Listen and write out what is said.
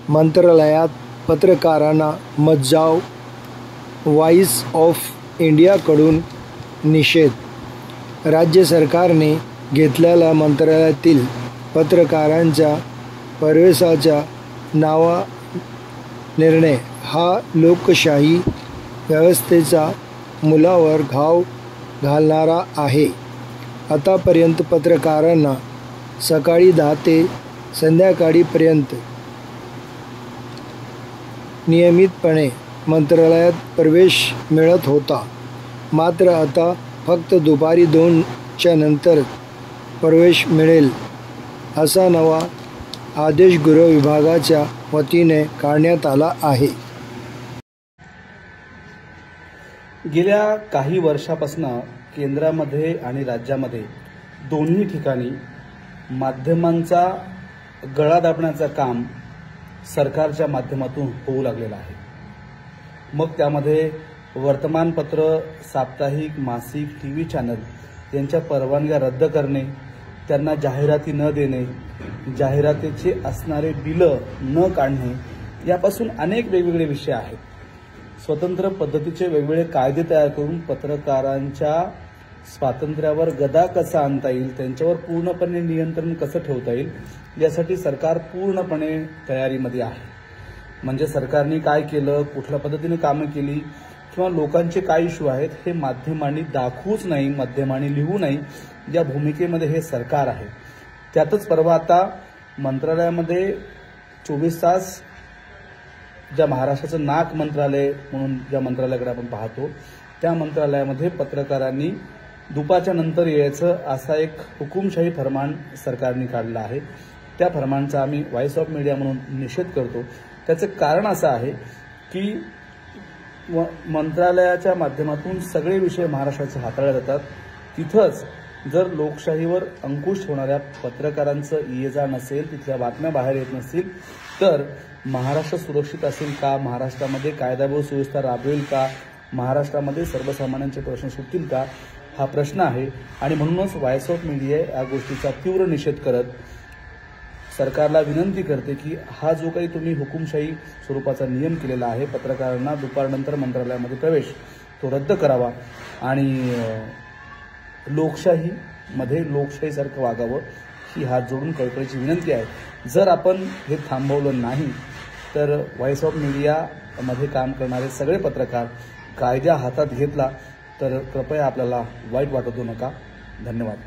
मंत्रालयात पत्रकारांना मज्जाव, व्हॉइस ऑफ इंडियाकडून निषेध। राज्य सरकारने घेतलेला मंत्रालयातील पत्रकारांच्या प्रवेशाचा नवा निर्णय हा लोकशाही व्यवस्थेचा मुळावर घाव घालणारा आहे। आतापर्यंत पत्रकारांना सकाळी 10 ते संध्याकाळीपर्यंत नियमितपणे मंत्रालयात प्रवेश मिळत होता, मात्र आता फक्त दुपारी 2च्या नंतर प्रवेश मिळेल असा नवा आदेश गृह विभागाच्या वतीने काढण्यात आला आहे। गेल्या काही वर्षापासून केंद्रामध्ये आणि राज्यामध्ये दोन्ही ठिकाणी माध्यमांचा गळा दाबण्याचं काम सरकारच्या माध्यमातून होऊ लागलेलं आहे। मग त्यामध्ये वर्तमानपत्र, साप्ताहिक, मासिक, टीव्ही चॅनल यांच्या परवानग्या रद्द करणे, त्यांना जाहिराती न देणे, जाहिरातीचे असणारे बिलं न काढणे, यापासून अनेक वेगवेगळे विषय आहेत। स्वतंत्र पद्धतीचे वेगवेगळे कायदे तयार करून पत्रकारांच्या स्वातंत्र्यावर गदा कसा आणता येईल, त्यांच्यावर पूर्णपणे नियंत्रण कसं ठेवता येईल, यासाठी सरकार पूर्णपणे तयारीमध्ये आहे। म्हणजे सरकारने काय केलं, कुठल्या पद्धतीने कामं केली किंवा लोकांचे काय इश्यू आहेत हे माध्यमांनी दाखवूच नाही, माध्यमांनी लिहू नाही, या भूमिकेमध्ये हे सरकार आहे। त्यातच परवा आता मंत्रालयामध्ये 24 तास ज्या महाराष्ट्राचं नाक मंत्रालय म्हणून ज्या मंत्रालयाकडे आपण पाहतो, त्या मंत्रालयामध्ये पत्रकारांनी दुपारच्या नंतर यायचं असा एक हुकुमशाही फरमान सरकारने काढला आहे। त्या फरमानचा आम्ही व्हॉइस ऑफ मीडिया म्हणून निषेध करतो। त्याचं कारण असं आहे की मंत्रालयाच्या माध्यमातून सगळे विषय महाराष्ट्राचे हाताळले जातात, तिथंच जर लोकशाहीवर अंकुश ठेवणाऱ्या पत्रकारांचं ये-जा नसेल, तिथल्या बातम्या बाहेर येत नसतील, तर महाराष्ट्र सुरक्षित असेल का, महाराष्ट्रामध्ये कायदा व सुव्यवस्था राबवेल का, महाराष्ट्रामध्ये सर्वसामान्यांचे प्रश्न सुटतील का, हा प्रश्न आहे। आणि म्हणूनच व्हॉइस ऑफ मीडिया या गोष्टीचा तीव्र निषेध करत सरकारला विनंती करते की हा जो काही तुम्ही हुकुमशाही स्वरूपाचा नियम केलेला आहे, पत्रकारांना दुपारनंतर मंत्रालयामध्ये प्रवेश, तो रद्द करावा आणि लोकशाहीमध्ये लोकशाहीसारखं वागावं, ही हात जोडून कळकळीची विनंती आहे। जर आपण हे थांबवलं नाही तर व्हॉइस ऑफ मीडियामध्ये काम करणारे सगळे पत्रकार कायदा हातात घेतला तर कृपया आपल्याला वाईट वाटू नका। धन्यवाद।